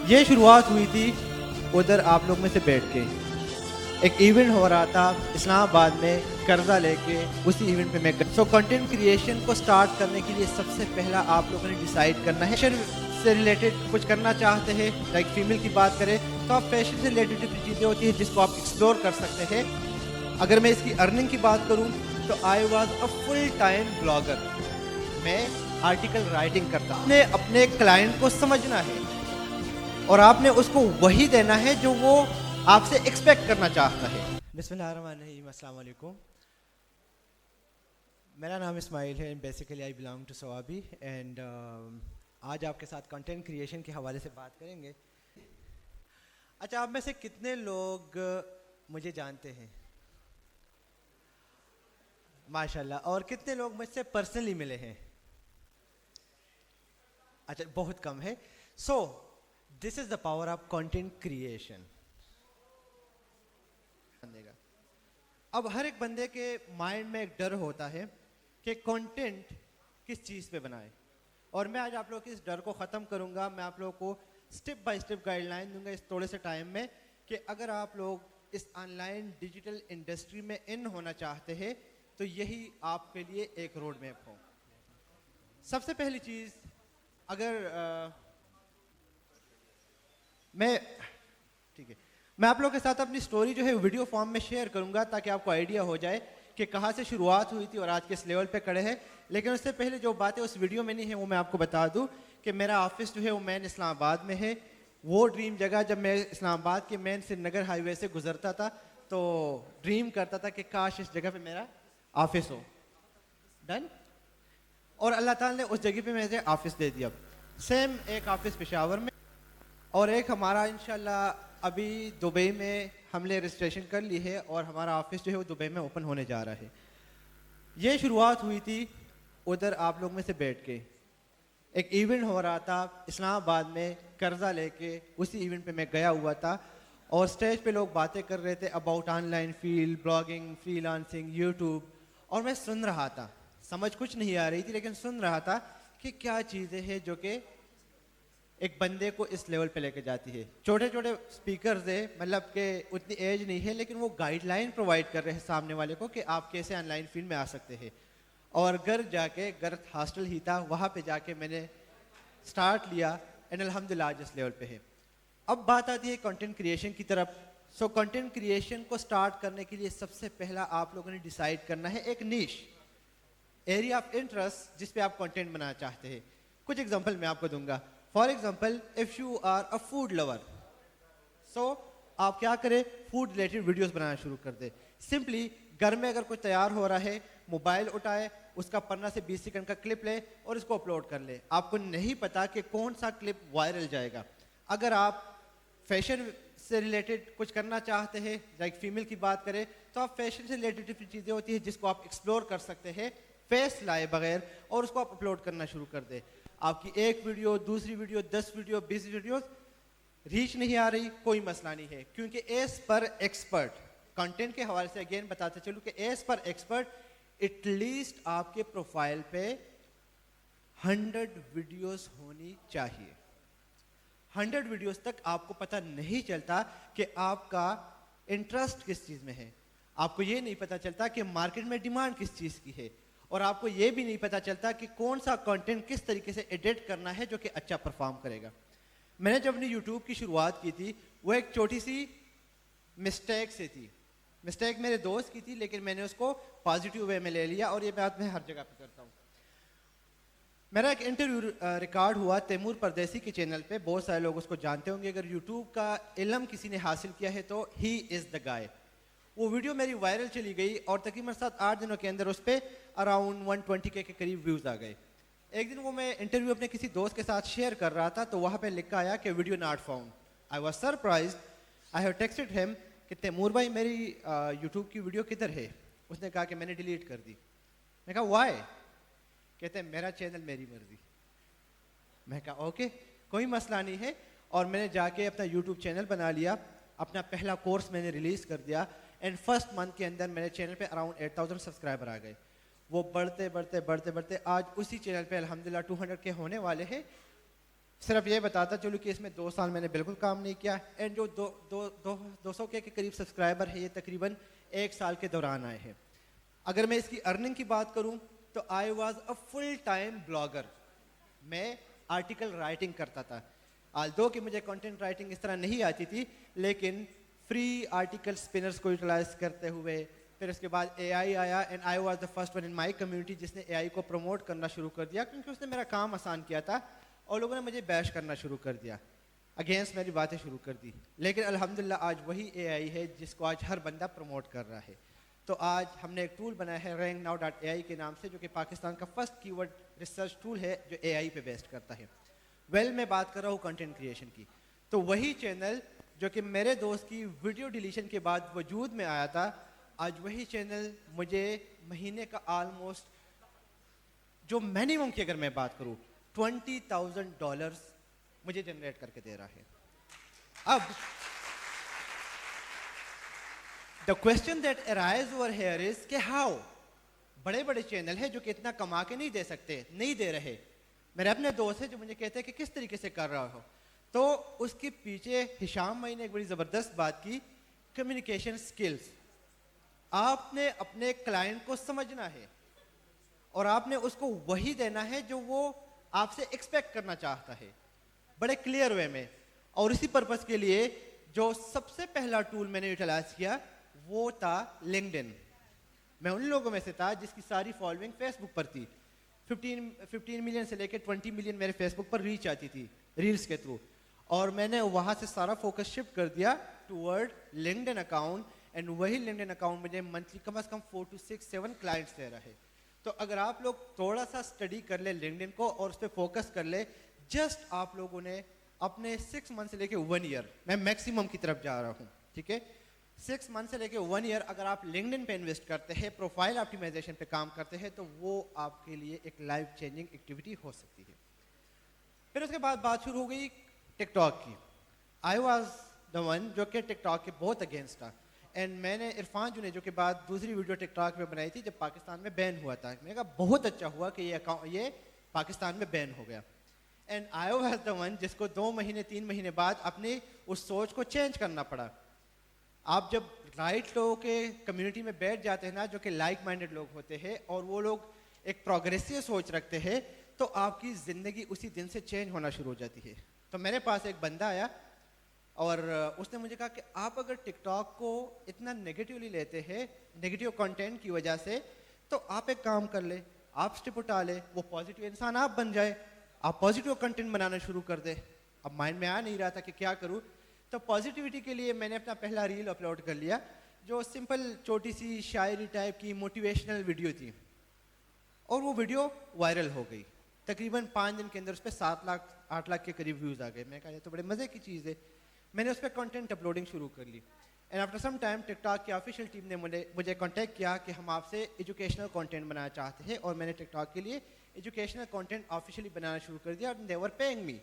ये शुरुआत हुई थी उधर आप लोग में से बैठ के। एक इवेंट हो रहा था इस्लामाबाद में, कर्जा लेके उसी इवेंट पे मैं सो कंटेंट क्रिएशन को स्टार्ट करने के लिए सबसे पहला आप लोगों ने डिसाइड करना है। फैशन से रिलेटेड कुछ करना चाहते हैं, लाइक फीमेल की बात करें तो आप फैशन से रिलेटेड डिफरेंट चीज़ें होती हैं जिसको आप एक्सप्लोर कर सकते हैं। अगर मैं इसकी अर्निंग की बात करूं तो I was a full time blogger. मैं आर्टिकल राइटिंग करता हूं। आपने अपने क्लाइंट को समझना है और आपने उसको वही देना है जो वो आपसे एक्सपेक्ट करना चाहता है। बिस्मिल्लाहिर्रहमानिर्रहीम, अस्सलाम वालेकुम। मेरा नाम इस्माइल है, basically I belong to Swabi and आज आपके साथ कंटेंट क्रिएशन के हवाले से बात करेंगे। अच्छा, आप में से कितने लोग मुझे जानते हैं? माशाल्लाह। और कितने लोग मुझसे पर्सनली मिले हैं? अच्छा, बहुत कम है। So this is the power of content creation. अब हर एक बंदे के माइंड में एक डर होता है कि कंटेंट किस चीज़ पे बनाए, और मैं आज आप लोगों की इस डर को ख़त्म करूंगा। मैं आप लोगों को स्टेप बाय स्टेप गाइडलाइन दूंगा इस थोड़े से टाइम में कि अगर आप लोग इस ऑनलाइन डिजिटल इंडस्ट्री में इन होना चाहते हैं तो यही आपके लिए एक रोड मैप हो। सबसे पहली चीज़, अगर मैं आप लोगों के साथ अपनी स्टोरी जो है वीडियो फॉर्म में शेयर करूंगा ताकि आपको आइडिया हो जाए कि कहाँ से शुरुआत हुई थी और आज किस लेवल पे खड़े हैं। लेकिन उससे पहले जो बातें उस वीडियो में नहीं है वो मैं आपको बता दूं कि मेरा ऑफिस जो है वो मेन इस्लामाबाद में है। वो ड्रीम जगह, जब मैं इस्लामाबाद के मेन श्रीनगर हाईवे से गुजरता था तो ड्रीम करता था कि काश इस जगह पे मेरा ऑफिस हो। डन। और अल्लाह ताला ने उस जगह पे मुझे ऑफिस दे दिया। सेम एक ऑफिस पेशावर में और एक हमारा इंशाल्लाह अभी दुबई में हमने रजिस्ट्रेशन कर ली है और हमारा ऑफिस जो है वो दुबई में ओपन होने जा रहा है। ये शुरुआत हुई थी उधर आप लोग में से बैठ के। एक इवेंट हो रहा था इस्लामाबाद में, कर्जा लेके उसी इवेंट पे मैं गया हुआ था और स्टेज पे लोग बातें कर रहे थे about online field, blogging, freelancing, YouTube, और मैं सुन रहा था। समझ कुछ नहीं आ रही थी लेकिन सुन रहा था कि क्या चीज़ें हैं जो कि एक बंदे को इस लेवल पे लेके जाती है। छोटे छोटे स्पीकर्स है, मतलब कि उतनी एज नहीं है लेकिन वो गाइडलाइन प्रोवाइड कर रहे हैं सामने वाले को कि आप कैसे ऑनलाइन फील्ड में आ सकते हैं। और घर हॉस्टल ही था, वहाँ पे जाके मैंने स्टार्ट लिया एंड अल्हम्दुलिल्लाह आज इस लेवल पे है। अब बात आती है कंटेंट क्रिएशन की तरफ। सो कंटेंट क्रिएशन को स्टार्ट करने के लिए सबसे पहला आप लोगों ने डिसाइड करना है एक नीश एरिया ऑफ इंटरेस्ट जिस पे आप कंटेंट बनाना चाहते हैं। कुछ एग्जांपल मैं आपको दूंगा। For example, if you are a food lover, so आप क्या करें, फूड रिलेटेड वीडियोस बनाना शुरू कर दे। सिंपली घर में अगर कुछ तैयार हो रहा है, मोबाइल उठाए, उसका 15 से 20 सेकंड का क्लिप ले और इसको अपलोड कर ले। आपको नहीं पता कि कौन सा क्लिप वायरल जाएगा। अगर आप फैशन से रिलेटेड कुछ करना चाहते हैं, लाइक फीमेल की बात करें तो आप फैशन से रिलेटेड डिफरेंट चीज़ें होती है जिसको आप एक्सप्लोर कर सकते हैं फेस लाए बगैर, और उसको आप अपलोड करना शुरू कर दे। आपकी एक वीडियो, दूसरी वीडियो, 10 वीडियो, 20 वीडियो रीच नहीं आ रही, कोई मसला नहीं है, क्योंकि एज पर एक्सपर्ट कंटेंट के हवाले से अगेन बताते चलूं कि एज पर एक्सपर्ट एटलीस्ट आपके प्रोफाइल पे 100 वीडियोस होनी चाहिए। 100 वीडियोस तक आपको पता नहीं चलता कि आपका इंटरेस्ट किस चीज में है। आपको ये नहीं पता चलता कि मार्केट में डिमांड किस चीज की है, और आपको ये भी नहीं पता चलता कि कौन सा कंटेंट किस तरीके से एडिट करना है जो कि अच्छा परफॉर्म करेगा। मैंने जब अपनी यूट्यूब की शुरुआत की थी वो एक छोटी सी मिस्टेक से थी। मिस्टेक मेरे दोस्त की थी लेकिन मैंने उसको पॉजिटिव वे में ले लिया और ये बात मैं हर जगह पे करता हूँ। मेरा एक इंटरव्यू रिकॉर्ड हुआ तैमूर परदेसी के चैनल पे। बहुत सारे लोग उसको जानते होंगे। अगर यूट्यूब का इल्म किसी ने हासिल किया है तो ही इज़ द गाय। वो वीडियो मेरी वायरल चली गई और तकरीबन 7-8 दिनों के अंदर उस पर अराउंड 120 के करीब व्यूज़ आ गए। एक दिन वो मैं इंटरव्यू अपने किसी दोस्त के साथ शेयर कर रहा था तो वहाँ पे लिखा आया कि video not found. I was surprised. I have texted him कि तैमूर भाई मेरी यूट्यूब की वीडियो किधर है? उसने कहा कि मैंने डिलीट कर दी। मैं कहा वाई? कहते हैं मेरा चैनल मेरी मर्जी। मैं कहा ओके, कोई मसला नहीं है। और मैंने जाके अपना यूट्यूब चैनल बना लिया, अपना पहला कोर्स मैंने रिलीज़ कर दिया एंड फर्स्ट मंथ के अंदर मेरे चैनल पे अराउंड 8000 सब्सक्राइबर आ गए। वो बढ़ते बढ़ते बढ़ते बढ़ते आज उसी चैनल पे अल्हम्दुलिल्लाह 200 के होने वाले हैं। सिर्फ ये बताता चलूँ कि इसमें 2 साल मैंने बिल्कुल काम नहीं किया, एंड जो 200 के करीब सब्सक्राइबर है ये तकरीबन 1 साल के दौरान आए हैं। अगर मैं इसकी अर्निंग की बात करूं तो I was a full time blogger. मैं आर्टिकल राइटिंग करता था, आल्दो कि मुझे कंटेंट राइटिंग इस तरह नहीं आती थी, लेकिन फ्री आर्टिकल स्पिनर्स को यूटिलाइज करते हुए, फिर उसके बाद एआई आया, and I was the first one in my community जिसने एआई को प्रमोट करना शुरू कर दिया, क्योंकि उसने मेरा काम आसान किया था और लोगों ने मुझे बैश करना शुरू कर दिया, अगेंस्ट मेरी बातें शुरू कर दी। लेकिन अल्हम्दुलिल्लाह आज वही एआई है जिसको आज हर बंदा प्रमोट कर रहा है। तो आज हमने एक टूल बनाया है ranknow.ai के नाम से, जो कि पाकिस्तान का फर्स्ट कीवर्ड रिसर्च टूल है जो एआई पे बेस्ड करता है। मैं बात कर रहा हूँ कंटेंट क्रिएशन की, तो वही चैनल जो कि मेरे दोस्त की वीडियो डिलीशन के बाद वजूद में आया था, आज वही चैनल मुझे महीने का ऑलमोस्ट, जो मिनिमम की अगर मैं बात करूँ, $20,000 मुझे जनरेट करके दे रहा है। अब the question that arise over here is कि हाउ, बड़े बड़े चैनल है जो कि इतना कमा के नहीं दे सकते, नहीं दे रहे। मेरे अपने दोस्त है जो मुझे कहते हैं कि किस तरीके से कर रहा हो, तो उसके पीछे हिशाम भाई ने एक बड़ी ज़बरदस्त बात की, कम्युनिकेशन स्किल्स। आपने अपने क्लाइंट को समझना है और आपने उसको वही देना है जो वो आपसे एक्सपेक्ट करना चाहता है, बड़े क्लियर वे में। और इसी पर्पस के लिए जो सबसे पहला टूल मैंने यूटिलाइज किया वो था लिंक्डइन। मैं उन लोगों में से था जिसकी सारी फॉलोइंग फेसबुक पर थी। 15 मिलियन से लेकर 20 मिलियन मेरे फेसबुक पर रीच आती थी रील्स के थ्रू, और मैंने वहां से सारा फोकस शिफ्ट कर दिया टूवर्ड लिंक्डइन अकाउंट, एंड वही लिंक्डइन अकाउंट मुझे मंथली कम से कम 4 to 6 7 क्लाइंट्स दे रहा है। तो अगर आप लोग थोड़ा सा स्टडी कर ले लिंक्डइन को और उस पर फोकस कर ले, जस्ट आप लोगों ने अपने 6 मंथ से लेके 1 ईयर, मैं मैक्सिमम की तरफ जा रहा हूँ, ठीक है, 6 मंथ से लेके 1 ईयर अगर आप लिंक्डइन पे इन्वेस्ट करते हैं, प्रोफाइल ऑप्टिमाइजेशन पे काम करते हैं, तो वो आपके लिए एक लाइफ चेंजिंग एक्टिविटी हो सकती है। फिर उसके बाद बात शुरू हो गई टिकटॉक की। आई वॉज द वन जो कि टिकटॉक के बहुत अगेंस्ट था, एंड मैंने इरफान जुने जो के बाद दूसरी वीडियो टिकटॉक में बनाई थी जब पाकिस्तान में बैन हुआ था। मैंने कहा बहुत अच्छा हुआ कि ये पाकिस्तान में बैन हो गया, and I was the one जिसको 2 महीने 3 महीने बाद अपनी उस सोच को चेंज करना पड़ा। आप जब राइट लोगों के कम्युनिटी में बैठ जाते हैं ना, जो कि लाइक माइंडेड लोग होते हैं और वो लोग एक प्रोग्रेसिव सोच रखते हैं, तो आपकी ज़िंदगी उसी दिन से चेंज होना शुरू हो जाती है। तो मेरे पास एक बंदा आया और उसने मुझे कहा कि आप अगर टिकटॉक को इतना नेगेटिवली लेते हैं, नेगेटिव कंटेंट की वजह से, तो आप एक काम कर ले, आप स्टेप उठा ले, वो पॉजिटिव इंसान आप बन जाए, आप पॉजिटिव कंटेंट बनाना शुरू कर दे। अब माइंड में आ नहीं रहा था कि क्या करूँ, तो पॉजिटिविटी के लिए मैंने अपना पहला रील अपलोड कर लिया, जो सिंपल छोटी सी शायरी टाइप की मोटिवेशनल वीडियो थी, और वो वीडियो वायरल हो गई। तकरीबन 5 दिन के अंदर उस पर 7 लाख 8 लाख के करीब व्यूज़ आ गए। मैं कहा ये तो बड़े मज़े की चीज़ है। मैंने उस पर कंटेंट अपलोडिंग शुरू कर ली, and after some time TikTok की ऑफिशियल टीम ने मुझे कांटेक्ट किया कि हम आपसे एजुकेशनल कंटेंट बनाना चाहते हैं, और मैंने टिकटॉक के लिए एजुकेशनल कंटेंट ऑफिशियली बनाना शुरू कर दिया, और दे वर पेइंग मी।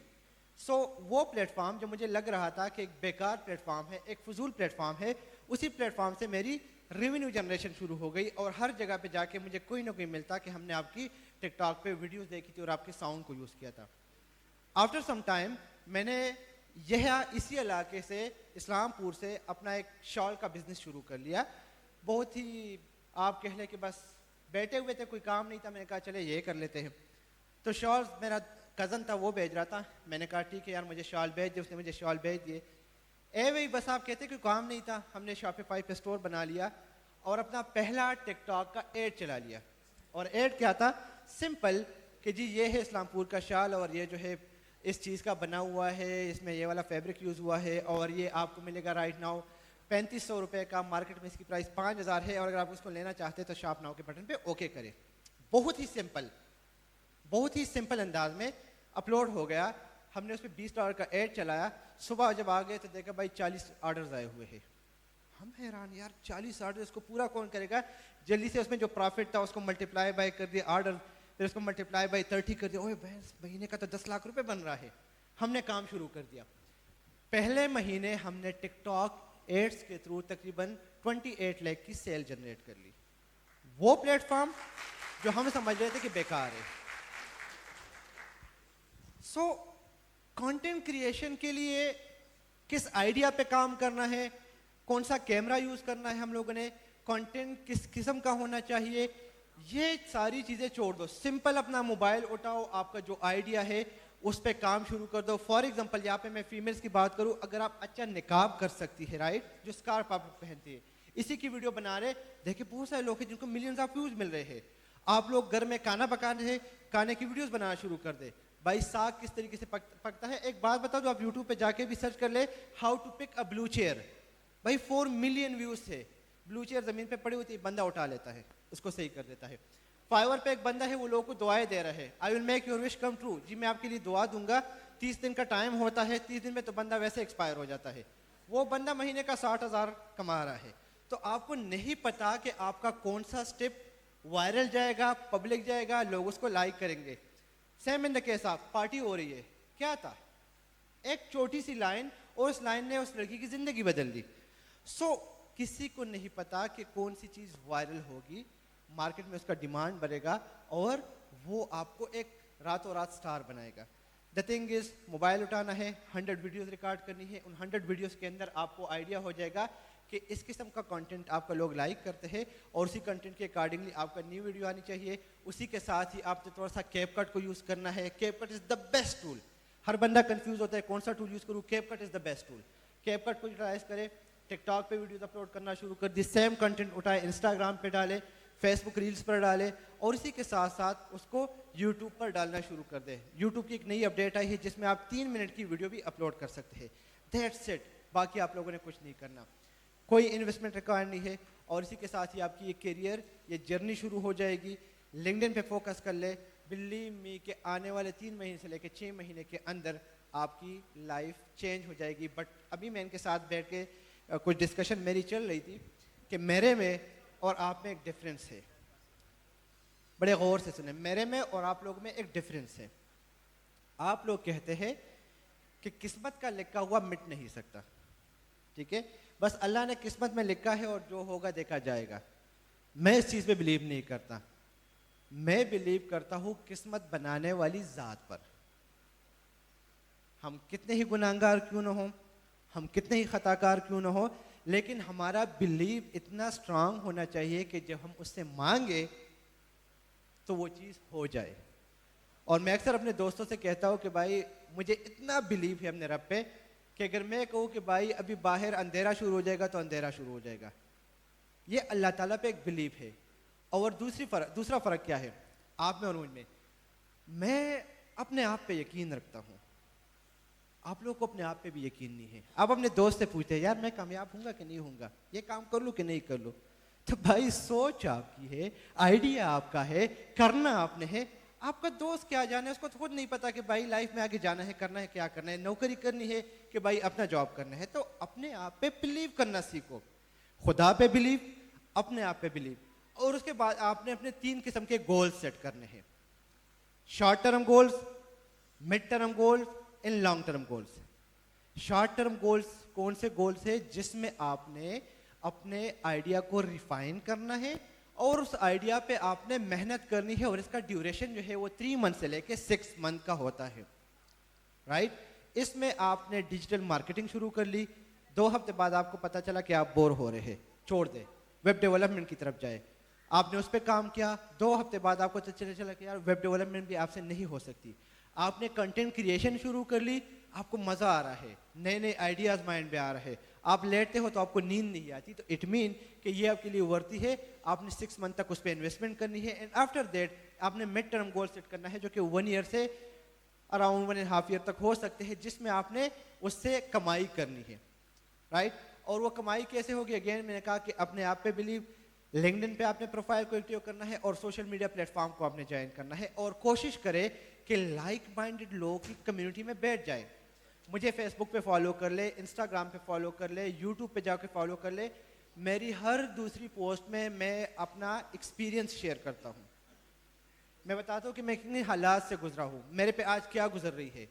सो वो प्लेटफॉर्म जो मुझे लग रहा था कि एक बेकार प्लेटफॉर्म है, एक फजूल प्लेटफॉर्म है, उसी प्लेटफॉर्म से मेरी रेवेन्यू जनरेशन शुरू हो गई, और हर जगह पे जाके मुझे कोई ना कोई मिलता कि हमने आपकी टिकटॉक पे वीडियोस देखी थी और आपके साउंड को यूज़ किया था। आफ्टर सम टाइम मैंने इसी इलाके से, इस्लामपुर से, अपना एक शॉल का बिजनेस शुरू कर लिया। बहुत ही आप कह लें कि बस बैठे हुए थे, कोई काम नहीं था, मैंने कहा चले ये कर लेते हैं। तो शॉल मेरा कज़न था वो भेज रहा था, मैंने कहा ठीक है यार मुझे शॉल भेज दे, उसने मुझे शॉल भेज दिए। वही बस आप कहते कि काम नहीं था, हमने शॉपिफाई पे स्टोर बना लिया और अपना पहला टिकटॉक का एड चला लिया। और एड क्या था, सिंपल कि जी ये है इस्लामपुर का शाल, और ये जो है इस चीज़ का बना हुआ है, इसमें ये वाला फैब्रिक यूज़ हुआ है, और ये आपको मिलेगा राइट नाउ 3500 रुपये का, मार्केट में इसकी प्राइस 5000 है, और अगर आप उसको लेना चाहते हैं तो शॉप नाउ के बटन पे ओके करें। बहुत ही सिंपल अंदाज में अपलोड हो गया। हमने उस पर $20 का एड चलाया। सुबह जब आ गए तो देखा भाई 40 ऑर्डर्स आए हुए हैं। हम हैरान, यार 40 ऑर्डर, इसको पूरा कौन करेगा। जल्दी से उसमें जो प्रॉफिट था उसको मल्टीप्लाई बाय कर दिया ऑर्डर, फिर उसको मल्टीप्लाई बाय 30 कर दिया। ओए बहस, महीने का तो 10 लाख रुपए बन रहा है। हमने काम शुरू कर दिया। पहले महीने हमने टिकटॉक एड्स के थ्रू तकरीबन 28 लाख की सेल जनरेट कर ली। वो प्लेटफॉर्म जो हम समझ रहे थे कि बेकार है। सो कंटेंट क्रिएशन के लिए किस आइडिया पे काम करना है, कौन सा कैमरा यूज करना है हम लोगों ने, कंटेंट किस किस्म का होना चाहिए, ये सारी चीजें छोड़ दो। सिंपल अपना मोबाइल उठाओ, आपका जो आइडिया है उस पे काम शुरू कर दो। फॉर एग्जांपल यहाँ पे मैं फीमेल्स की बात करूँ, अगर आप अच्छा निकाब कर सकती है, राइट, जो स्कार्फ आप पहनती है, इसी की वीडियो बना रहे, देखिए बहुत सारे लोग हैं जिनको मिलियंस ऑफ व्यूज मिल रहे हैं। आप लोग घर में खाना पकाने हैं, खाने की वीडियोस बनाना शुरू कर दे, भाई साग किस तरीके से पकता है। एक बात बताओ, जो आप यूट्यूब पे जाके भी सर्च कर ले, how to pick a blue chair, भाई 4 मिलियन व्यूज थे। ब्लू चेयर जमीन पे पड़ी हुई थी, बंदा उठा लेता है, उसको सही कर देता है। फाइवर पे एक बंदा है, वो लोगों को दुआएं दे रहा है, I will make your wish come true, जी मैं आपके लिए दुआ दूंगा। 30 दिन का टाइम होता है, 30 दिन में तो बंदा वैसे एक्सपायर हो जाता है। वो बंदा महीने का 60,000 कमा रहा है। तो आपको नहीं पता कि आपका कौन सा स्टेप वायरल जाएगा, पब्लिक जाएगा, लोग उसको लाइक करेंगे। Same in the case of party हो रही है, क्या था, एक छोटी सी लाइन, और उस लाइन ने उस लड़की की जिंदगी बदल दी। सो किसी को नहीं पता कि कौन सी चीज वायरल होगी, मार्केट में उसका डिमांड बढ़ेगा और वो आपको एक रातों रात स्टार बनाएगा। द थिंग इज, मोबाइल उठाना है, 100 वीडियोस रिकॉर्ड करनी है, उन 100 वीडियोस के अंदर आपको आइडिया हो जाएगा कि इस किस्म का कंटेंट आपका लोग लाइक करते हैं, और उसी कंटेंट के अकॉर्डिंगली आपका न्यू वीडियो आनी चाहिए। उसी के साथ ही आपको थोड़ा सा कैपकट को यूज करना है। CapCut is the best tool. हर बंदा कंफ्यूज होता है कौन सा टूल यूज करूँ, CapCut is the best tool. CapCut को यूटिलाइज करें, टिकटॉक पे वीडियोस अपलोड करना शुरू कर दी, सेम कंटेंट उठाए इंस्टाग्राम पे डाले, फेसबुक रील्स पर डाले, और इसी के साथ साथ उसको यूट्यूब पर डालना शुरू कर दे। यूट्यूब की एक नई अपडेट आई है जिसमें आप 3 मिनट की वीडियो भी अपलोड कर सकते हैं। दैट्स इट, बाकी आप लोगों ने कुछ नहीं करना, कोई इन्वेस्टमेंट रिक्वायर्ड नहीं है, और इसी के साथ ही आपकी ये करियर, ये जर्नी शुरू हो जाएगी। लिंक्डइन पे फोकस कर ले, बिलीव मी कि आने वाले 3 महीने से लेकर 6 महीने के अंदर आपकी लाइफ चेंज हो जाएगी। बट अभी मैं इनके साथ बैठ के कुछ डिस्कशन मेरी चल रही थी कि मेरे में और आप में एक डिफरेंस है। बड़े गौर से सुने, मेरे में और आप लोग में एक डिफरेंस है। आप लोग कहते हैं कि किस्मत का लिखा हुआ मिट नहीं सकता, ठीक है, बस अल्लाह ने किस्मत में लिखा है और जो होगा देखा जाएगा। मैं इस चीज पे बिलीव नहीं करता। मैं बिलीव करता हूं किस्मत बनाने वाली जात पर। हम कितने ही गुनाहगार क्यों ना हो, हम कितने ही खताकार क्यों ना हो, लेकिन हमारा बिलीव इतना स्ट्रांग होना चाहिए कि जब हम उससे मांगे तो वो चीज हो जाए। और मैं अक्सर अपने दोस्तों से कहता हूं कि भाई मुझे इतना बिलीव है अपने रब पे कि अगर मैं कहूँ कि भाई अभी बाहर अंधेरा शुरू हो जाएगा तो अंधेरा शुरू हो जाएगा। ये अल्लाह ताला पे एक बिलीव है। और दूसरा फर्क क्या है आप में और मुझ में, मैं अपने आप पे यकीन रखता हूँ, आप लोग को अपने आप पे भी यकीन नहीं है। आप अपने दोस्त से पूछते हैं यार मैं कामयाब हूँगा कि नहीं हूँगा, ये काम कर लूँ कि नहीं कर लूँ, तो भाई सोच आपकी है, आइडिया आपका है, करना आपने है, आपका दोस्त क्या जाने, उसको तो खुद नहीं पता कि भाई लाइफ में आगे जाना है, करना है, क्या करना है, नौकरी करनी है कि भाई अपना जॉब करना है। तो अपने आप पे बिलीव करना सीखो, खुदा पे बिलीव, अपने आप पे बिलीव, और उसके बाद आपने अपने 3 किस्म के गोल्स सेट करने हैं, short term goals, mid term goals and long term goals. Short term goals कौन से गोल्स है, जिसमें आपने अपने आइडिया को रिफाइन करना है और उस आइडिया पे आपने मेहनत करनी है, और इसका ड्यूरेशन जो है वो 3 मंथ से लेके 6 मंथ का होता है, राइट। इसमें आपने डिजिटल मार्केटिंग शुरू कर ली, 2 हफ्ते बाद आपको पता चला कि आप बोर हो रहे हैं, छोड़ दे, वेब डेवलपमेंट की तरफ जाए, आपने उस पर काम किया, 2 हफ्ते बाद आपको चला कि यार वेब डेवलपमेंट भी आपसे नहीं हो सकती, आपने कंटेंट क्रिएशन शुरू कर ली, आपको मजा आ रहा है, नए नए आइडियाज माइंड में आ रहे हैं, आप लेटते हो तो आपको नींद नहीं आती, तो इट मीन कि ये आपके लिए वर्ती है, आपने 6 मंथ तक उस पर इन्वेस्टमेंट करनी है, एंड आफ्टर दैट आपने मिड टर्म गोल सेट करना है जो कि 1 ईयर से अराउंड 1.5 ईयर तक हो सकते हैं, जिसमें आपने उससे कमाई करनी है, राइट। और वो कमाई कैसे होगी, अगेन मैंने कहा कि अपने आप पे बिलीव, लिंक्डइन पे आपने प्रोफाइल को एक्टिव करना है और सोशल मीडिया प्लेटफॉर्म को आपने ज्वाइन करना है, और कोशिश करें कि लाइक माइंडेड लोगों की कम्युनिटी में बैठ जाए। मुझे फेसबुक पे फॉलो कर ले, इंस्टाग्राम पे फॉलो कर ले, यूट्यूब पे जाके फॉलो कर ले, मेरी हर दूसरी पोस्ट में मैं अपना एक्सपीरियंस शेयर करता हूँ, मैं बताता हूँ कि मैं कितने हालात से गुजरा हूँ, मेरे पे आज क्या गुजर रही है।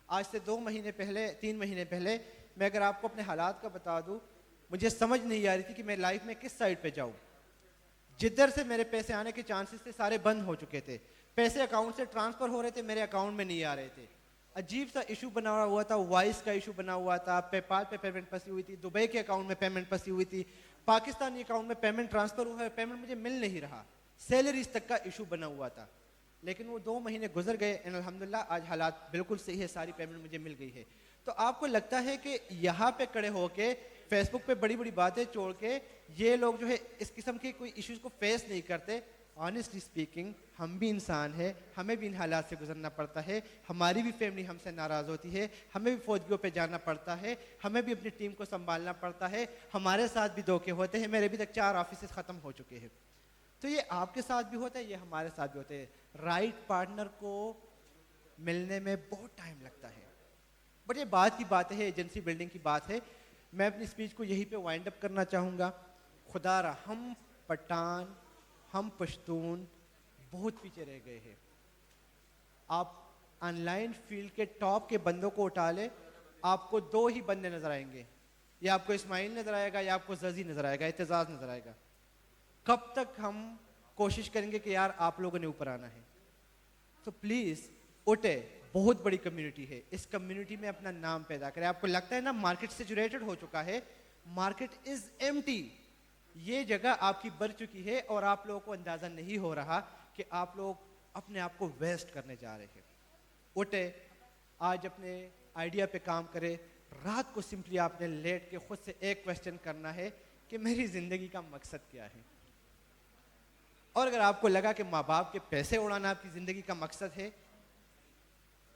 आज से 2 महीने पहले, 3 महीने पहले, मैं अगर आपको अपने हालात का बता दूँ, मुझे समझ नहीं आ रही थी कि मैं लाइफ में किस साइड पे जाऊँ। जिधर से मेरे पैसे आने के चांसेस थे सारे बंद हो चुके थे, पैसे अकाउंट से ट्रांसफर हो रहे थे, मेरे अकाउंट में नहीं आ रहे थे, अजीब सा इशू बना हुआ था, वाइस का इशू बना हुआ था, पेपाल पे पेमेंट फंसी हुई थी, दुबई के अकाउंट में पेमेंट फंसी हुई थी, पाकिस्तानी अकाउंट में पेमेंट ट्रांसफर हुआ है, पेमेंट मुझे मिल नहीं रहा, सैलरीज तक का इशू बना हुआ था। लेकिन वो 2 महीने गुजर गए एंड अल्हम्दुलिल्लाह आज हालात बिल्कुल सही है, सारी पेमेंट मुझे मिल गई है। तो आपको लगता है कि यहाँ पे खड़े होके फेसबुक पे बड़ी बड़ी बातें छोड़ के ये लोग जो है इस किस्म के कोई इश्यूज को फेस नहीं करते? ऑनेस्टली स्पीकिंग हम भी इंसान हैं, हमें भी इन हालात से गुजरना पड़ता है, हमारी भी फैमिली हमसे नाराज़ होती है, हमें भी फौजियों पे जाना पड़ता है, हमें भी अपनी टीम को संभालना पड़ता है, हमारे साथ भी धोखे होते हैं। मेरे अभी तक 4 ऑफिस ख़त्म हो चुके हैं। तो ये आपके साथ भी होता है, ये हमारे साथ भी होते हैं। राइट पार्टनर को मिलने में बहुत टाइम लगता है, बट ये बात की बात है, एजेंसी बिल्डिंग की बात है। मैं अपनी स्पीच को यहीं पे वाइंड अप करना चाहूँगा। खुदारा हम पठान, हम पश्तून बहुत पीछे रह गए हैं। आप ऑनलाइन फील्ड के टॉप के बंदों को उठा ले, आपको 2 ही बंदे नजर आएंगे, या आपको इस्माइल नजर आएगा या आपको जजी नजर आएगा, एतजाज नजर आएगा। कब तक हम कोशिश करेंगे कि यार आप लोगों ने ऊपर आना है? तो प्लीज उठे, बहुत बड़ी कम्युनिटी है, इस कम्युनिटी में अपना नाम पैदा करें। आपको लगता है ना मार्केट सेचुरेटेड हो चुका है, मार्केट इज एम्प्टी, ये जगह आपकी भर चुकी है और आप लोगों को अंदाजा नहीं हो रहा कि आप लोग अपने आप को वेस्ट करने जा रहे हैं। उठे, आज अपने आइडिया पे काम करें। रात को सिंपली आपने लेट के खुद से एक क्वेश्चन करना है कि मेरी जिंदगी का मकसद क्या है। और अगर आपको लगा कि माँ बाप के पैसे उड़ाना आपकी जिंदगी का मकसद है,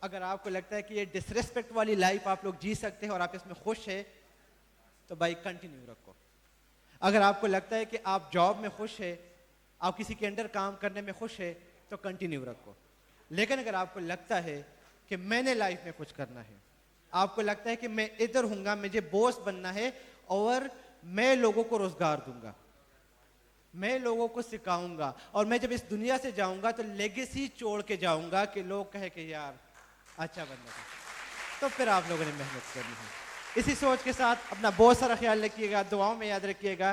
अगर आपको लगता है कि ये डिसरेस्पेक्ट वाली लाइफ आप लोग जी सकते हैं और आप इसमें खुश है, तो भाई कंटिन्यू रखो। अगर आपको लगता है कि आप जॉब में खुश है, आप किसी के अंडर काम करने में खुश है, तो कंटिन्यू रखो। लेकिन अगर आपको लगता है कि मैंने लाइफ में कुछ करना है, आपको लगता है कि मैं इधर हूँगा, मुझे बॉस बनना है और मैं लोगों को रोजगार दूंगा, मैं लोगों को सिखाऊंगा, और मैं जब इस दुनिया से जाऊंगा तो लेगेसी छोड़ के जाऊंगा कि लोग कहे कि यार अच्छा बंदा था, तो फिर आप लोगों ने मेहनत करनी है। इसी सोच के साथ अपना बहुत सारा ख्याल रखिएगा, दुआओं में याद रखिएगा।